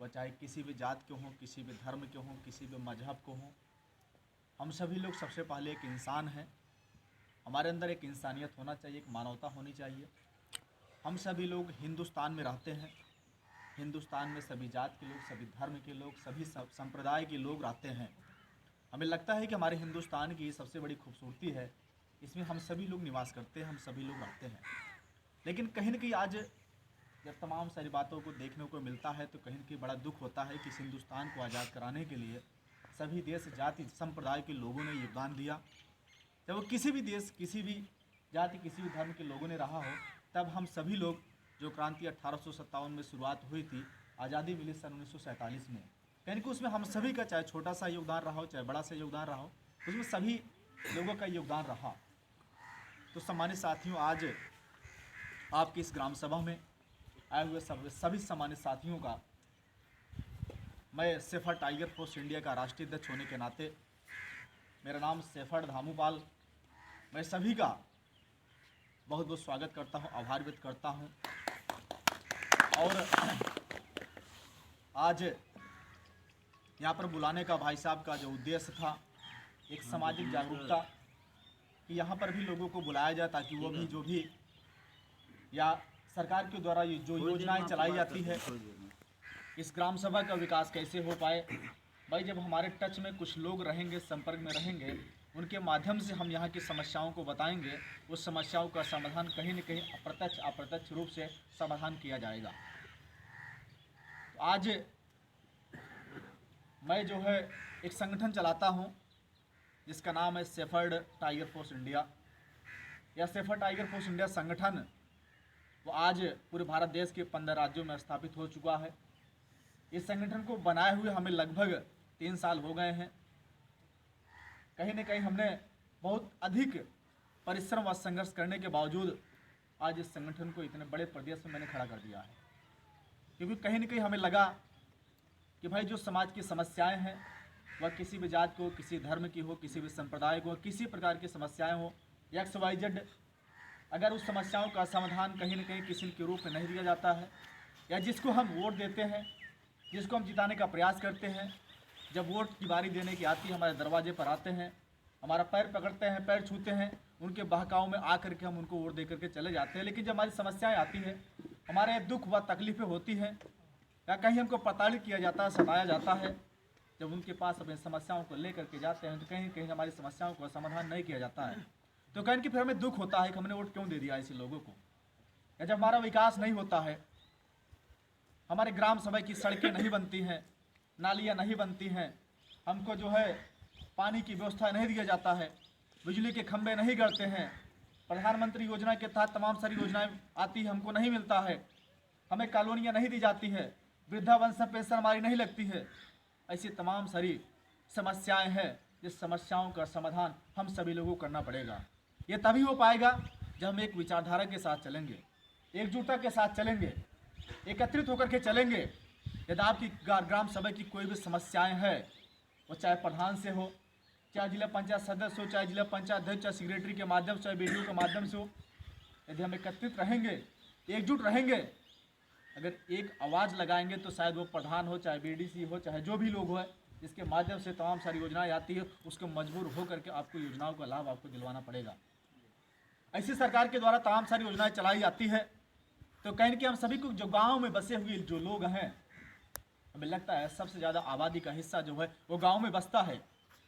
वह चाहे किसी भी जात के हों, किसी भी धर्म के हों, किसी भी मजहब को हों। हम सभी लोग सबसे पहले एक इंसान हैं। हमारे अंदर एक इंसानियत होना चाहिए, एक मानवता होनी चाहिए। हम सभी लोग हिंदुस्तान में रहते हैं। हिंदुस्तान में सभी जात के लोग, सभी धर्म के लोग, सभी संप्रदाय के लोग रहते हैं। हमें लगता है कि हमारे हिंदुस्तान की सबसे बड़ी खूबसूरती है, इसमें हम सभी लोग निवास करते हैं, हम सभी लोग रहते हैं। लेकिन कहीं न कहीं आज जब तमाम सारी बातों को देखने को मिलता है तो कहीं न कहीं बड़ा दुख होता है कि इस हिंदुस्तान को आज़ाद कराने के लिए सभी देश, जाति, संप्रदाय के लोगों ने योगदान दिया। जब वो किसी भी देश, किसी भी जाति, किसी भी धर्म के लोगों ने रहा हो, तब हम सभी लोग जो क्रांति 1857 में शुरुआत हुई थी, आज़ादी मिली सन 1947 में, यानी कि उसमें हम सभी का चाहे छोटा सा योगदान रहा हो, चाहे बड़ा सा योगदान रहा हो, उसमें सभी लोगों का योगदान रहा। तो सम्मानित साथियों, आज आपकी इस ग्राम सभा में आए हुए सभी सम्मानित साथियों का मैं शेफर्ड टाइगर फोर्स इंडिया का राष्ट्रीय अध्यक्ष होने के नाते, मेरा नाम शेफर्ड धामूपाल, मैं सभी का बहुत बहुत स्वागत करता हूं, आभार व्यक्त करता हूं। और आज यहां पर बुलाने का भाई साहब का जो उद्देश्य था, एक सामाजिक जागरूकता, कि यहां पर भी लोगों को बुलाया जाए ताकि वो भी जो भी या सरकार के द्वारा जो योजनाएं चलाई जाती है, इस ग्राम सभा का विकास कैसे हो पाए। भाई जब हमारे टच में कुछ लोग रहेंगे, संपर्क में रहेंगे, उनके माध्यम से हम यहाँ की समस्याओं को बताएंगे, उस समस्याओं का समाधान कहीं न कहीं अप्रत्यक्ष अप्रत्यक्ष रूप से समाधान किया जाएगा। तो आज मैं जो है एक संगठन चलाता हूँ जिसका नाम है शेफर्ड टाइगर फोर्स इंडिया। यह शेफर्ड टाइगर फोर्स इंडिया संगठन वो आज पूरे भारत देश के 15 राज्यों में स्थापित हो चुका है। इस संगठन को बनाए हुए हमें लगभग 3 साल हो गए हैं। कहीं न कहीं हमने बहुत अधिक परिश्रम व संघर्ष करने के बावजूद आज इस संगठन को इतने बड़े प्रदेश में मैंने खड़ा कर दिया है, क्योंकि कहीं न कहीं हमें लगा कि भाई जो समाज की समस्याएं हैं, वह किसी भी जात को, किसी धर्म की हो, किसी भी संप्रदाय को, किसी प्रकार की समस्याएं हो, XYZ, अगर उस समस्याओं का समाधान कहीं न कहीं किसी के रूप में नहीं दिया जाता है, या जिसको हम वोट देते हैं, जिसको हम जिताने का प्रयास करते हैं, जब वोट की बारी देने की आती है, हमारे दरवाजे पर आते हैं, हमारा पैर पकड़ते हैं, पैर छूते हैं, उनके बहकाव में आकर के हम उनको वोट दे करके चले जाते हैं। लेकिन जब हमारी समस्याएं आती हैं, हमारे दुख व तकलीफ़ें होती हैं, या कहीं हमको प्रताड़ित किया जाता है, सताया जाता है, जब उनके पास अपनी समस्याओं को ले करके जाते हैं तो कहीं कहीं हमारी समस्याओं का समाधान नहीं किया जाता है, तो कहीं कि फिर हमें दुख होता है कि हमने वोट क्यों दे दिया ऐसे लोगों को। या जब हमारा विकास नहीं होता है, हमारे ग्राम सभा की सड़कें नहीं बनती हैं, नालियाँ नहीं बनती हैं, हमको जो है पानी की व्यवस्था नहीं दिया जाता है, बिजली के खंभे नहीं गड़ते हैं, प्रधानमंत्री योजना के तहत तमाम सारी योजनाएं आती है, हमको नहीं मिलता है, हमें कॉलोनियाँ नहीं दी जाती है, वृद्धावस्था पेंशन हमारी नहीं लगती है, ऐसी तमाम सारी समस्याएं हैं। जिस समस्याओं का समाधान हम सभी लोगों को करना पड़ेगा। ये तभी हो पाएगा जब हम एक विचारधारा के साथ चलेंगे, एकजुटता के साथ चलेंगे, एकत्रित होकर के चलेंगे। यदि आपकी ग्राम सभा की कोई भी समस्याएं हैं, वो चाहे प्रधान से हो, चाहे जिला पंचायत सदस्य हो, चाहे जिला पंचायत अध्यक्ष, चाहे सेक्रेटरी के माध्यम से, चाहे BDO के माध्यम से हो, यदि हम एकत्रित रहेंगे, एकजुट रहेंगे, अगर एक आवाज़ लगाएंगे तो शायद वो प्रधान हो, चाहे BDC हो, चाहे जो भी लोग हो, जिसके माध्यम से तमाम सारी योजनाएं आती है, उसको मजबूर हो करके आपको योजनाओं का लाभ आपको दिलवाना पड़ेगा। ऐसी सरकार के द्वारा तमाम सारी योजनाएं चलाई जाती है, तो कहीं कि हम सभी को जो गाँव में बसे हुए जो लोग हैं, हमें लगता है सबसे ज़्यादा आबादी का हिस्सा जो है वो गाँव में बसता है,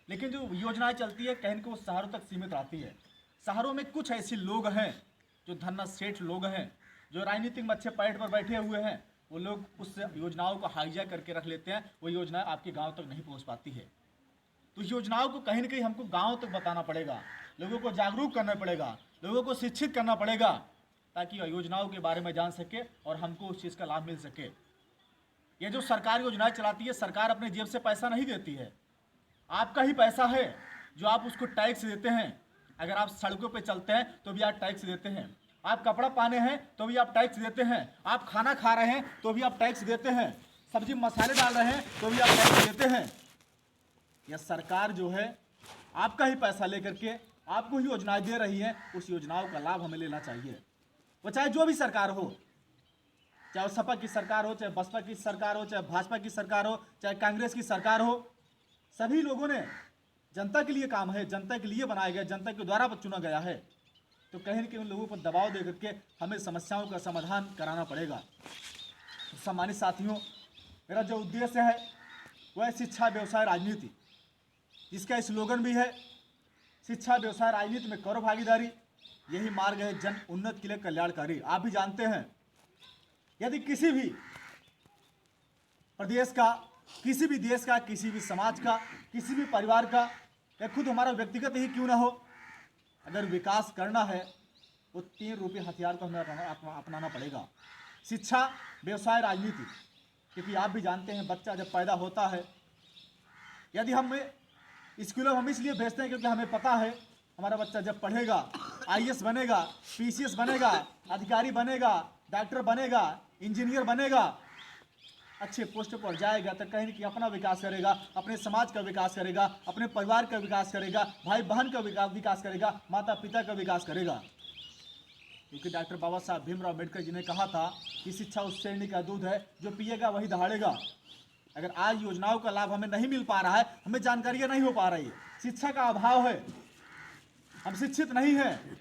लेकिन जो योजनाएं चलती है कहीं कि वो शहरों तक सीमित रहती है। शहरों में कुछ ऐसे लोग हैं जो धन्ना सेठ लोग हैं, जो राजनीतिक मच्छे पैठ पर बैठे हुए हैं, वो लोग उस योजनाओं को हाईजैक करके रख लेते हैं, वो योजनाएं आपके गांव तक नहीं पहुंच पाती है। तो इस योजनाओं को कहीं न कहीं हमको गांव तक बताना पड़ेगा, लोगों को जागरूक करना पड़ेगा, लोगों को शिक्षित करना पड़ेगा, ताकि योजनाओं के बारे में जान सके और हमको उस चीज़ का लाभ मिल सके। ये जो सरकार योजनाएं चलाती है, सरकार अपने जेब से पैसा नहीं देती है, आपका ही पैसा है जो आप उसको टैक्स देते हैं। अगर आप सड़कों पर चलते हैं तो भी आप टैक्स देते हैं, आप कपड़ा पहने हैं तो भी आप टैक्स देते हैं, आप खाना खा रहे हैं तो भी आप टैक्स देते हैं, सब्जी मसाले डाल रहे हैं तो भी आप टैक्स देते हैं। यह सरकार जो है आपका ही पैसा लेकर के आपको ही योजनाएं दे रही है, उस योजनाओं का लाभ हमें लेना चाहिए। वो चाहे जो भी सरकार हो, चाहे वो सपा की सरकार हो, चाहे बसपा की सरकार हो, चाहे भाजपा की सरकार हो, चाहे कांग्रेस की सरकार हो, सभी लोगों ने जनता के लिए काम है, जनता के लिए बनाया गया, जनता के द्वारा चुना गया है। तो कहीं न कहीं उन लोगों पर दबाव दे करके हमें समस्याओं का समाधान कराना पड़ेगा। तो सम्मानित साथियों, मेरा जो उद्देश्य है वह है शिक्षा, व्यवसाय, राजनीति, जिसका स्लोगन भी है शिक्षा, व्यवसाय, राजनीति में करो भागीदारी, यही मार्ग है जन उन्नत के लिए कल्याणकारी। आप भी जानते हैं, यदि किसी भी प्रदेश का, किसी भी देश का, किसी भी समाज का, किसी भी परिवार का, या खुद हमारा व्यक्तिगत ही क्यों ना हो, अगर विकास करना है वो 3 रूपी हथियार को हमें अपनाना पड़ेगा: शिक्षा, व्यवसाय, राजनीति। क्योंकि आप भी जानते हैं, बच्चा जब पैदा होता है, यदि हम स्कूलों में हम इसलिए भेजते हैं क्योंकि हमें पता है हमारा बच्चा जब पढ़ेगा, आईएएस बनेगा, पीसीएस बनेगा, अधिकारी बनेगा, डॉक्टर बनेगा, इंजीनियर बनेगा, अच्छे पोस्ट पर जाएगा तो कहीं न कहीं अपना विकास करेगा, अपने समाज का विकास करेगा, अपने परिवार का विकास करेगा, भाई बहन का विकास करेगा, माता पिता का विकास करेगा। क्योंकि डॉक्टर बाबा साहब भीमराव अम्बेडकर जी ने कहा था कि शिक्षा उस श्रेणी का दूध है जो पिएगा वही दहाड़ेगा। अगर आज योजनाओं का लाभ हमें नहीं मिल पा रहा है, हमें जानकारियाँ नहीं हो पा रही है, शिक्षा का अभाव है, हम शिक्षित नहीं हैं,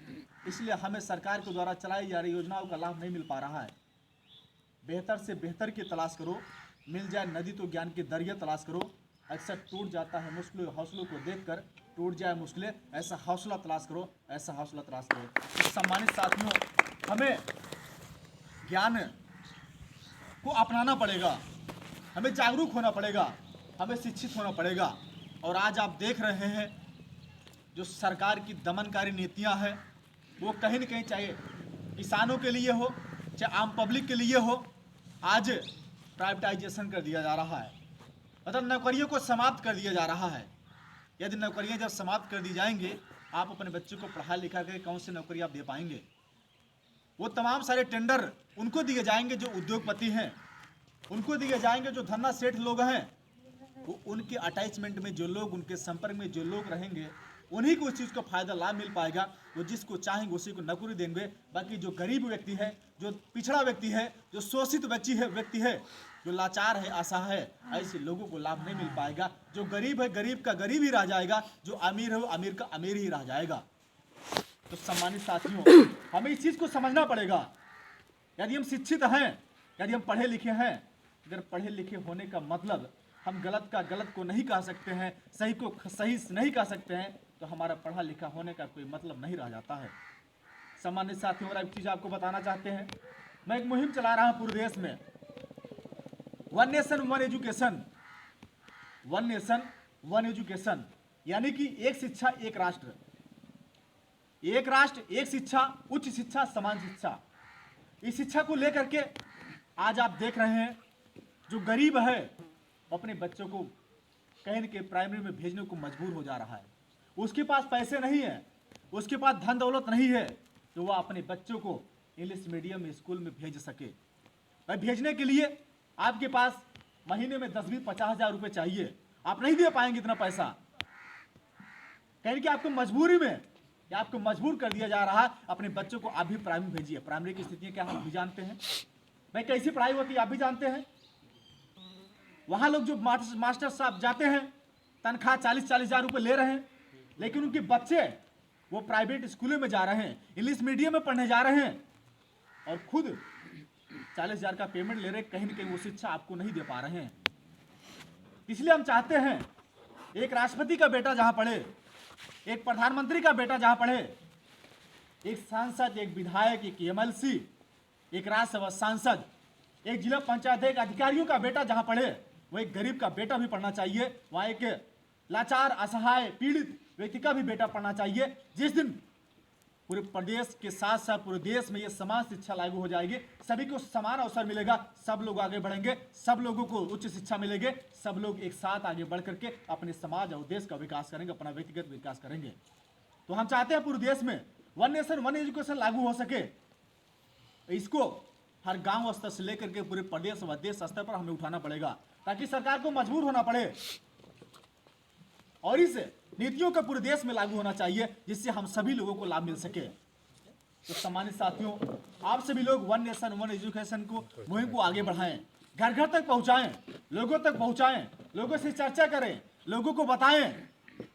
इसलिए हमें सरकार के द्वारा चलाई जा रही योजनाओं का लाभ नहीं मिल पा रहा है। बेहतर से बेहतर की तलाश करो, मिल जाए नदी तो ज्ञान की दरिया तलाश करो। अक्सर टूट जाता है मुश्किल, हौसलों को देखकर टूट जाए मुश्किलें, ऐसा हौसला तलाश करो, ऐसा हौसला तलाश करो। तो सम्मानित साथियों, हमें ज्ञान को अपनाना पड़ेगा, हमें जागरूक होना पड़ेगा, हमें शिक्षित होना पड़ेगा। और आज आप देख रहे हैं जो सरकार की दमनकारी नीतियां हैं, वो कहीं न कहीं, चाहे किसानों के लिए हो, चाहे आम पब्लिक के लिए हो, आज प्राइवेटाइजेशन कर दिया जा रहा है, मतलब नौकरियों को समाप्त कर दिया जा रहा है। यदि नौकरियां जब समाप्त कर दी जाएंगे, आप अपने बच्चों को पढ़ा लिखा कर कौन सी नौकरी आप दे पाएंगे? वो तमाम सारे टेंडर उनको दिए जाएंगे जो उद्योगपति हैं, उनको दिए जाएंगे जो धन्ना सेठ लोग हैं। वो उनके अटैचमेंट में जो लोग, उनके संपर्क में जो लोग रहेंगे, उन्हीं को उस चीज़ का फायदा लाभ मिल पाएगा। वो जिसको चाहेंगे उसी को नौकरी देंगे। बाकी जो गरीब व्यक्ति है, जो पिछड़ा व्यक्ति है, जो शोषित व्यक्ति है, जो लाचार है, असहाय है, ऐसे लोगों को लाभ नहीं मिल पाएगा। जो गरीब है, गरीब का गरीब ही रह जाएगा, जो अमीर है वो अमीर का अमीर ही रह जाएगा। तो सम्मानित साथियों, हमें इस चीज़ को समझना पड़ेगा। यदि हम शिक्षित हैं, यदि हम पढ़े लिखे हैं, अगर पढ़े लिखे होने का मतलब हम गलत का गलत को नहीं कह सकते हैं, सही को सही नहीं कह सकते हैं, तो हमारा पढ़ा लिखा होने का कोई मतलब नहीं रह जाता है। सम्मानित साथियों, और एक चीज़ आपको बताना चाहते हैं, मैं एक मुहिम चला रहा हूँ पूरे देश में, one nation one education, one nation one education, यानी कि एक शिक्षा एक राष्ट्र, एक राष्ट्र एक शिक्षा, उच्च शिक्षा समान शिक्षा। इस शिक्षा को लेकर के आज आप देख रहे हैं जो गरीब है अपने बच्चों को कहीं न कहीं प्राइमरी में भेजने को मजबूर हो जा रहा है। उसके पास पैसे नहीं है, उसके पास धन दौलत नहीं है तो वह अपने बच्चों को इंग्लिश मीडियम स्कूल में भेज सके। भाई, भेजने के लिए आपके पास महीने में 10-20-50 हज़ार रुपये चाहिए, आप नहीं दे पाएंगे इतना पैसा। कहीं कि आपको मजबूरी में, या आपको मजबूर कर दिया जा रहा है, अपने बच्चों को आप भी प्राइमरी भेजिए। प्राइमरी की स्थितियाँ क्या हम भी जानते हैं, भाई कैसी पढ़ाई होती है आप भी जानते हैं। वहाँ लोग जो मास्टर साहब जाते हैं, तनख्वाह 40-40 हज़ार रुपये ले रहे हैं, लेकिन उनके बच्चे वो प्राइवेट स्कूलों में जा रहे हैं, इंग्लिश मीडियम में पढ़ने जा रहे हैं, और खुद 40 हज़ार का पेमेंट ले रहे, कहीं ना कहीं वो शिक्षा आपको नहीं दे पा रहे हैं। इसलिए हम चाहते हैं एक राष्ट्रपति का बेटा जहाँ पढ़े, एक प्रधानमंत्री का बेटा जहाँ पढ़े, एक सांसद, एक विधायक, एक एमएलसी, एक राज्यसभा सांसद, एक जिला पंचायत, एक अधिकारियों का बेटा जहाँ पढ़े, वो एक गरीब का बेटा भी पढ़ना चाहिए। वहाँ एक लाचार, असहाय, पीड़ित व्यक्ति का भी बेटा पढ़ना चाहिए। जिस दिन पूरे प्रदेश के साथ साथ पूरे देश में ये समान शिक्षा लागू हो जाएगी, सभी को समान अवसर मिलेगा, सब लोग आगे बढ़ेंगे, सब लोगों को उच्च शिक्षा मिलेगी, सब लोग एक साथ आगे बढ़ करके अपने समाज और देश का विकास करेंगे, अपना व्यक्तिगत विकास करेंगे। तो हम चाहते हैं पूरे देश में वन नेशन वन एजुकेशन लागू हो सके। इसको हर गांव स्तर से लेकर के पूरे प्रदेश व देश स्तर पर हमें उठाना पड़ेगा, ताकि सरकार को मजबूर होना पड़े। और इस नीतियों का पूरे देश में लागू होना चाहिए, जिससे हम सभी लोगों को लाभ मिल सके। तो सम्मानित साथियों, आप सभी लोग वन नेशन वन एजुकेशन को मुहिम को आगे बढ़ाएं, घर घर तक पहुंचाएं, लोगों तक पहुंचाएं, लोगों से चर्चा करें, लोगों को बताएं।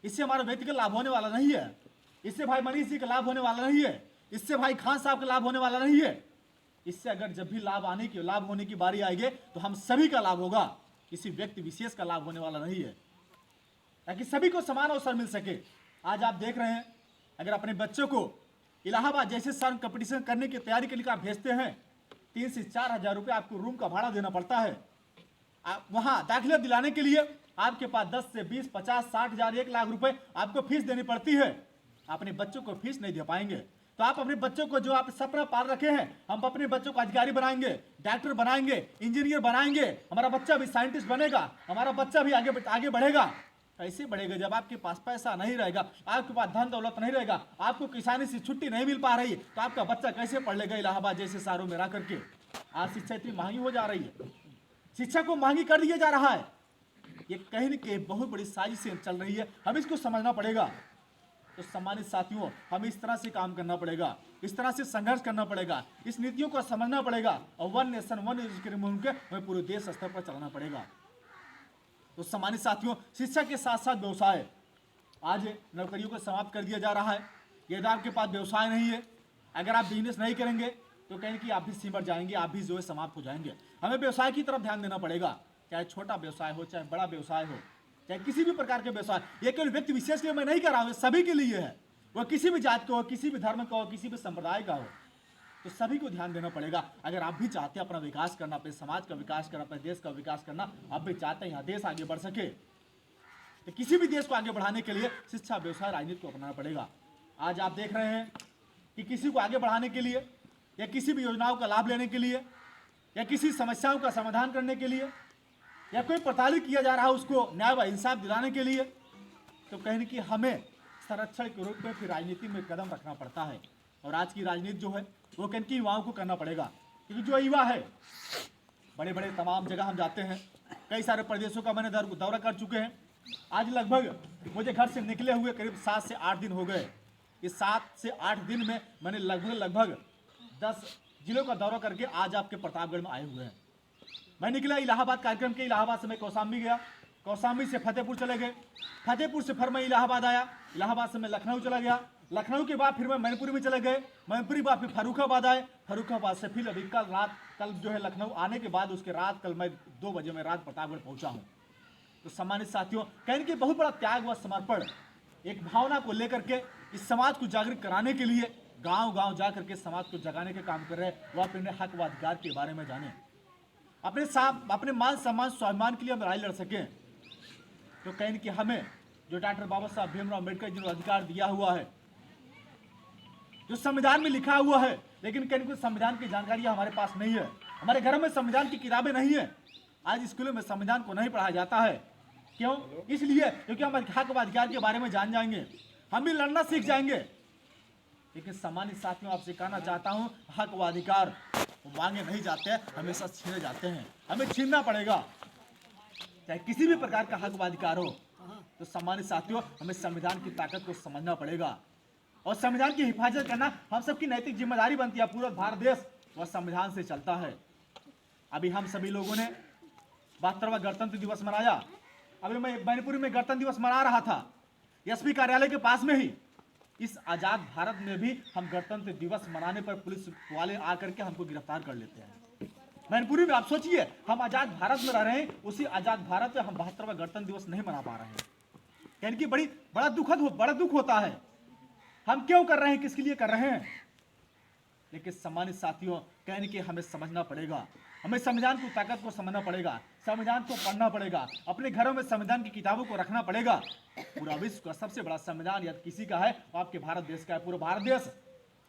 इससे हमारा व्यक्तिगत लाभ होने वाला नहीं है, इससे भाई मनीष जी का लाभ होने वाला नहीं है, इससे भाई खान साहब का लाभ होने वाला नहीं है। इससे अगर जब भी लाभ होने की बारी आएगी तो हम सभी का लाभ होगा, किसी व्यक्ति विशेष का लाभ होने वाला नहीं है, ताकि सभी को समान अवसर मिल सके। आज आप देख रहे हैं, अगर अपने बच्चों को इलाहाबाद जैसे शर्म कंपटीशन करने की तैयारी के लिए आप भेजते हैं, 3 से 4 हज़ार रुपये आपको रूम का भाड़ा देना पड़ता है। आप वहाँ दाखिला दिलाने के लिए आपके पास 10 से 20, 50, 60 हज़ार, 1 लाख रुपए आपको फीस देनी पड़ती है। अपने बच्चों को फीस नहीं दे पाएंगे तो आप अपने बच्चों को, जो आप सपना पाल रखे हैं, हम अपने बच्चों को अधिकारी बनाएंगे, डॉक्टर बनाएंगे, इंजीनियर बनाएंगे, हमारा बच्चा भी साइंटिस्ट बनेगा, हमारा बच्चा भी आगे बढ़ेगा। कैसे बढ़ेगा? जब आपके पास पैसा नहीं रहेगा, आपके पास धन दौलत नहीं रहेगा, आपको किसानी से छुट्टी नहीं मिल पा रही, तो आपका बच्चा कैसे पढ़ लेगा इलाहाबाद जैसे शहरों में रह करके? आज शिक्षा इतनी महंगी हो जा रही है, शिक्षा को महंगी कर दिया जा रहा है। ये कहीं न कहीं बहुत बड़ी साजिश चल रही है, हम इसको समझना पड़ेगा। तो सम्मानित साथियों, हमें इस तरह से काम करना पड़ेगा, इस तरह से संघर्ष करना पड़ेगा, इस नीतियों को समझना पड़ेगा और वन नेशन वन एजुकेशन मुहिम के हमें पूरे देश स्तर पर चलाना पड़ेगा। तो सम्मानित साथियों, शिक्षा के साथ साथ व्यवसाय, आज नौकरियों को समाप्त कर दिया जा रहा है। यदि आपके पास व्यवसाय नहीं है, अगर आप बिजनेस नहीं करेंगे तो कहीं कि आप भी सिमट जाएंगे, आप भी जो है समाप्त हो जाएंगे। हमें व्यवसाय की तरफ ध्यान देना पड़ेगा, चाहे छोटा व्यवसाय हो, चाहे बड़ा व्यवसाय हो, चाहे किसी भी प्रकार के व्यवसाय। ये केवल व्यक्ति विशेष के लिए मैं नहीं कर रहा हूँ, सभी के लिए है, वह किसी भी जात का हो, किसी भी धर्म का हो, किसी भी संप्रदाय का हो, तो सभी को ध्यान देना पड़ेगा। अगर आप भी चाहते हैं अपना विकास करना, अपने समाज का विकास करना, अपने देश का विकास करना, आप भी चाहते हैं यहाँ देश आगे बढ़ सके, तो किसी भी देश को आगे बढ़ाने के लिए शिक्षा, व्यवसाय, राजनीति को अपनाना पड़ेगा। आज आप देख रहे हैं कि किसी को आगे बढ़ाने के लिए, या किसी भी योजनाओं का लाभ लेने के लिए, या किसी समस्याओं का समाधान करने के लिए, या कोई प्रताड़ित किया जा रहा है उसको न्याय व इंसाफ दिलाने के लिए, तो कहीं कि हमें संरक्षण के रूप में फिर राजनीति में कदम रखना पड़ता है। और आज की राजनीति जो है वो कहीं कि युवाओं को करना पड़ेगा, क्योंकि जो युवा है, बड़े बड़े तमाम जगह हम जाते हैं, कई सारे प्रदेशों का मैंने दौरा कर चुके हैं। आज लगभग मुझे घर से निकले हुए करीब 7 से 8 दिन हो गए। इस 7 से 8 दिन में मैंने लगभग 10 जिलों का दौरा करके आज आपके प्रतापगढ़ में आए हुए हैं। मैं निकला इलाहाबाद कार्यक्रम के, इलाहाबाद से मैं कौशाम्बी गया, कौशाम्बी से फतेहपुर चले गए, फतेहपुर से फिर मैं इलाहाबाद आया, इलाहाबाद से मैं लखनऊ चला गया, लखनऊ के बाद फिर मैं मैनपुरी में चले गए, मैनपुरी बाद फिर फर्रुखाबाद आए, फर्रुखाबाद से फिर अभी कल जो है लखनऊ आने के बाद उसके रात कल मैं 2 बजे में रात प्रतापगढ़ पहुंचा हूं। तो सम्मानित साथियों, कहने के बहुत बड़ा त्याग व समर्पण, एक भावना को लेकर के इस समाज को जागरूक कराने के लिए गांव-गांव जा करके समाज को जगाने के काम कर रहे हैं। वह अपने हक व अधिकार के बारे में जाने, अपने मान सम्मान स्वाभिमान के लिए हम लड़ाई लड़ सकें। तो कहीं कि हमें जो डॉक्टर बाबा साहब भीमराव अम्बेडकर जी ने अधिकार दिया हुआ है, जो संविधान में लिखा हुआ है, लेकिन कहीं कुछ संविधान की जानकारी हमारे पास नहीं है, हमारे घरों में संविधान की किताबें नहीं है, आज स्कूलों में संविधान को नहीं पढ़ाया जाता है। क्यों? इसलिए क्योंकि हम हक व अधिकार के बारे में जान जाएंगे, हम भी लड़ना सीख जाएंगे। लेकिन सम्मानित साथियों, आपसे कहना चाहता हूं, हक व अधिकार मांगे नहीं जाते हैं, हमेशा छीने जाते हैं, हमें छीनना पड़ेगा, चाहे किसी भी प्रकार का हक व अधिकार हो। तो सम्मानित साथियों, हमें संविधान की ताकत को समझना पड़ेगा और संविधान की हिफाजत करना हम सबकी नैतिक जिम्मेदारी बनती है। पूरा भारत देश वह संविधान से चलता है। अभी हम सभी लोगों ने 72वां गणतंत्र दिवस मनाया। अभी मैं मैनपुरी में गणतंत्र दिवस मना रहा था, एसपी कार्यालय के पास में ही। इस आज़ाद भारत में भी हम गणतंत्र दिवस मनाने पर पुलिस वाले आकर के हमको गिरफ्तार कर लेते हैं। मैनपुरी में आप सोचिए, हम आज़ाद भारत में रह रहे हैं, उसी आज़ाद भारत में हम 72वां गणतंत्र दिवस नहीं मना पा रहे हैं। यानी कि बड़ा दुख होता है। हम क्यों कर रहे हैं, किसके लिए कर रहे हैं? लेकिन सम्मानित साथियों, कहने के हमें समझना पड़ेगा, हमें संविधान की ताकत को समझना पड़ेगा, संविधान को पढ़ना पड़ेगा, अपने घरों में संविधान की किताबों को रखना पड़ेगा। पूरा विश्व का सबसे बड़ा संविधान यदि किसी का है तो आपके भारत देश का है। पूरा भारत देश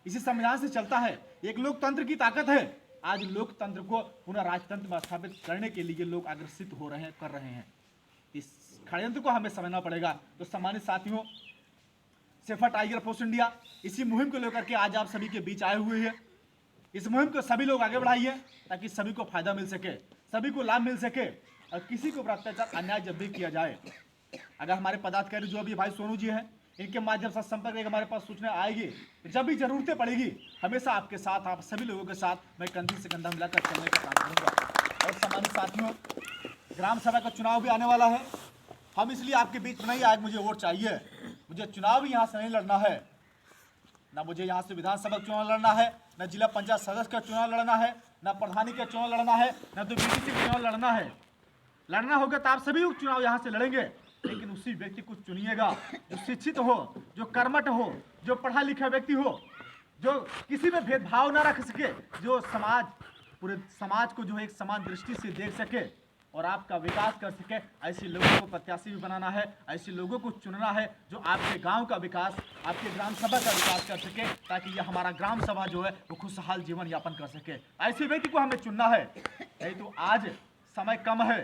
इसी संविधान से चलता है। एक लोकतंत्र की ताकत है। आज लोकतंत्र को पुनः राजतंत्र में स्थापित करने के लिए लोग अग्रसित हो रहे हैं, कर रहे हैं। इस षड्यंत्र को हमें समझना पड़ेगा। तो सम्मानित साथियों, सेफर टाइगर फोर्स इंडिया इसी मुहिम को लेकर के आज आप सभी के बीच आए हुए हैं। इस मुहिम को सभी लोग आगे बढ़ाइए ताकि सभी को फायदा मिल सके, सभी को लाभ मिल सके और किसी को अत्याचार अन्याय जब भी किया जाए, अगर हमारे पदाधिकारी जो अभी भाई सोनू जी हैं, इनके माध्यम से संपर्क एक हमारे पास सूचना आएगी। जब भी जरूरतें पड़ेगी हमेशा आपके साथ, आप सभी लोगों के साथ मैं कंधे से कंधा मिलाकर चलने का काम करूँगा। और सामान्य साथियों, ग्राम सभा का चुनाव भी आने वाला है। हम इसलिए आपके बीच में नहीं आए, मुझे वोट चाहिए। मुझे चुनाव भी यहाँ से नहीं लड़ना है, ना मुझे यहाँ से विधानसभा का चुनाव लड़ना है, न जिला पंचायत सदस्य का चुनाव लड़ना है, न प्रधानी का चुनाव लड़ना है, न तो बीडीसी का चुनाव लड़ना है। लड़ना होगा तो आप सभी चुनाव यहाँ से लड़ेंगे, लेकिन उसी व्यक्ति को चुनिएगा जो शिक्षित हो, जो कर्मठ हो, जो पढ़ा लिखा व्यक्ति हो, जो किसी में भेदभाव ना रख सके, जो पूरे समाज को जो है एक समान दृष्टि से देख सके और आपका विकास कर सके। ऐसे लोगों को प्रत्याशी भी बनाना है, ऐसे लोगों को चुनना है जो आपके गांव का विकास, आपके ग्राम सभा का विकास कर सके, ताकि ये हमारा ग्राम सभा जो है वो खुशहाल जीवन यापन कर सके। ऐसे व्यक्ति को हमें चुनना है। नहीं तो आज समय कम है,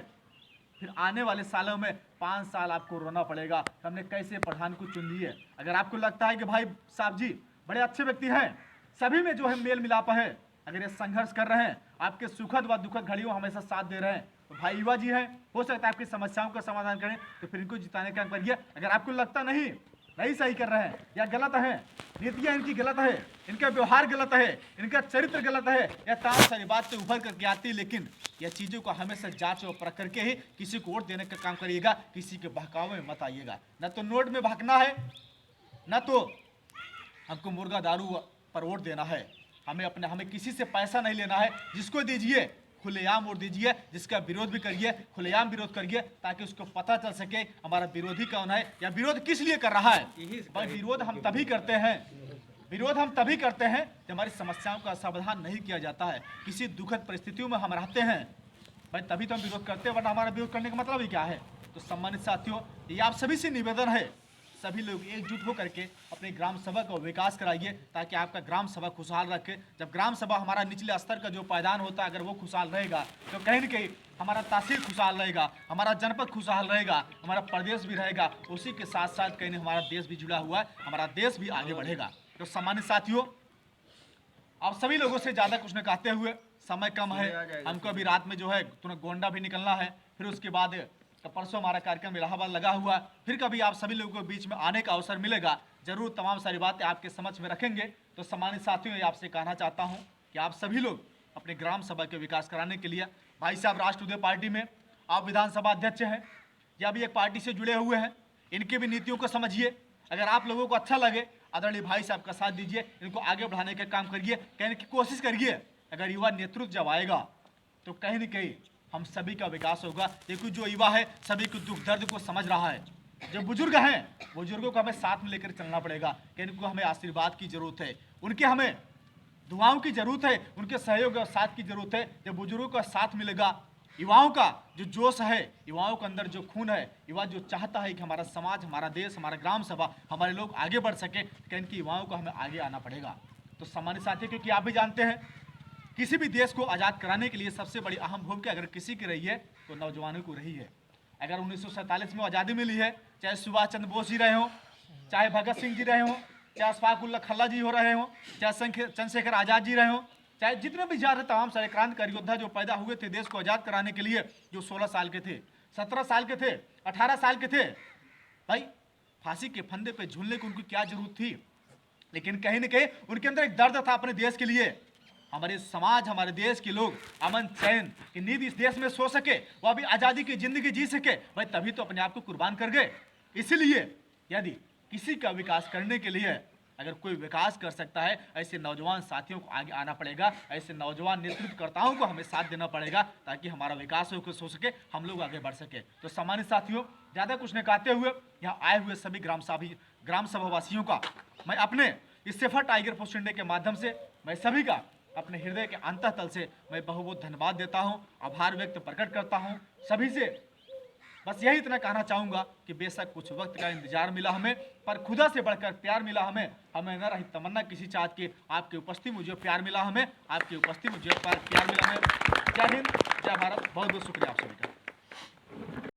फिर आने वाले सालों में 5 साल आपको रोना पड़ेगा। हमने कैसे प्रधान को चुन लिए। अगर आपको लगता है कि भाई साहब जी बड़े अच्छे व्यक्ति हैं, सभी में जो है मेल मिलाप है, अगर ये संघर्ष कर रहे हैं, आपके सुखद व दुखद घड़ियों हमेशा साथ दे रहे हैं, तो भाई युवा जी हैं, हो सकता है आपकी समस्याओं का समाधान करें, तो फिर इनको जिताने का करिए। अगर आपको लगता नहीं सही कर रहे हैं या गलत है, नीतियाँ इनकी गलत है, इनका व्यवहार गलत है, इनका चरित्र गलत है, या तमाम सारी बात तो उभर करके आती है, लेकिन यह चीज़ों को हमेशा जांच और परख करके ही किसी को वोट देने का काम करिएगा। किसी के बहकावे में मत आइएगा। न तो नोट में भागना है, न तो हमको मुर्गा दारू पर वोट देना है। हमें किसी से पैसा नहीं लेना है। जिसको दीजिए खुलेआम वोट दीजिए, जिसका विरोध भी करिए खुलेआम विरोध करिए, ताकि उसको पता चल सके हमारा विरोधी कौन है या विरोध किस लिए कर रहा है। भाई विरोध हम तभी करते हैं जब हमारी समस्याओं का समाधान नहीं किया जाता है, किसी दुखद परिस्थितियों में हम रहते हैं, भाई तभी तो हम विरोध करते हैं, वरना हमारा विरोध करने का मतलब ही क्या है। तो सम्मानित साथियों, ये आप सभी से निवेदन है, सभी लोग एकजुट होकर के अपने ग्राम सभा का विकास कराइए, ताकि आपका ग्राम सभा खुशहाल रखे। जब ग्राम सभा हमारा निचले स्तर का जो पायदान होता है, अगर वो खुशहाल रहेगा तो कहीं न कहीं हमारा तहसील खुशहाल रहेगा, हमारा जनपद खुशहाल रहेगा, हमारा प्रदेश भी रहेगा। उसी के साथ साथ कहीं हमारा देश भी जुड़ा हुआ है, हमारा देश भी आगे बढ़ेगा। तो सामान्य साथियों, आप सभी लोगों से ज़्यादा कुछ न कहते हुए, समय कम है, हमको अभी रात में जो है तुरंत गोंडा भी निकलना है, फिर उसके बाद परसों हमारा कार्यक्रम इलाहाबाद लगा हुआ, फिर कभी आप सभी लोगों के बीच में आने का अवसर मिलेगा, जरूर तमाम सारी बातें आपके समझ में रखेंगे। तो सम्मानित साथियों, ये आपसे कहना चाहता हूं कि आप सभी लोग अपने ग्राम सभा के विकास कराने के लिए, भाई साहब राष्ट्रवादी पार्टी में आप विधानसभा अध्यक्ष हैं या भी एक पार्टी से जुड़े हुए हैं, इनकी भी नीतियों को समझिए। अगर आप लोगों को अच्छा लगे, आदरणीय भाई साहब का साथ दीजिए, इनको आगे बढ़ाने का काम करिए, कहने की कोशिश करिए। अगर युवा नेतृत्व जब आएगा तो कहीं न कहीं हम सभी का विकास होगा। देखो जो युवा है सभी को दुख दर्द को समझ रहा है, जो बुजुर्ग हैं बुजुर्गों को हमें साथ में लेकर चलना पड़ेगा, कि इनको हमें आशीर्वाद की जरूरत है, उनके हमें दुआओं की जरूरत है, उनके सहयोग और साथ की जरूरत है। जब बुजुर्गों का साथ मिलेगा, युवाओं का जो जोश है, युवाओं के अंदर जो खून है, युवा जो चाहता है कि हमारा समाज, हमारा देश, हमारा ग्राम सभा, हमारे लोग आगे बढ़ सके, कि इनकी युवाओं को हमें आगे आना पड़ेगा। तो सामान्य साथी, क्योंकि आप भी जानते हैं किसी भी देश को आज़ाद कराने के लिए सबसे बड़ी अहम भूमिका अगर किसी की रही है तो नौजवानों को रही है। अगर 1947 में आज़ादी मिली है, चाहे सुभाष चंद्र बोस जी रहे हों, चाहे भगत सिंह जी रहे हों, चाहे अशफाक उल्लाह खल्ला जी हो रहे हों, चाहे चंद्रशेखर आज़ाद जी रहे हों, चाहे जितने भी जा रहे तमाम सारे क्रांतिकारी योद्धा जो पैदा हुए थे देश को आज़ाद कराने के लिए, जो 16 साल के थे, 17 साल के थे, 18 साल के थे, भाई फांसी के फंदे पे झूलने की उनको क्या जरूरत थी। लेकिन कहीं न कहीं उनके अंदर एक दर्द था अपने देश के लिए, हमारे समाज, हमारे देश के लोग अमन चैन की नींद इस देश में सो सके, वह भी आज़ादी की जिंदगी जी सके, भाई तभी तो अपने आप को कुर्बान कर गए। इसलिए यदि किसी का विकास करने के लिए अगर कोई विकास कर सकता है, ऐसे नौजवान साथियों को आगे आना पड़ेगा, ऐसे नौजवान नेतृत्वकर्ताओं को हमें साथ देना पड़ेगा, ताकि हमारा विकास हो सके, हम लोग आगे बढ़ सके। तो सामान्य साथियों, ज़्यादा कुछ न कहते हुए यहाँ आए हुए सभी ग्राम सभा वासियों का मैं अपने इस सेफर टाइगर पोस्ट इंडिया के माध्यम से मैं सभी का अपने हृदय के अंतःतल से मैं बहुत बहुत धन्यवाद देता हूं, आभार व्यक्त प्रकट करता हूं। सभी से बस यही इतना कहना चाहूँगा कि बेशक कुछ वक्त का इंतजार मिला हमें, पर खुदा से बढ़कर प्यार मिला हमें न रही तमन्ना किसी चाहत की, आपकी उपस्थिति मुझे प्यार मिला हमें, आपकी उपस्थिति मुझे प्यार मिला हमें। जय हिंद, जय भारत, बहुत बहुत शुक्रिया आप सभी का।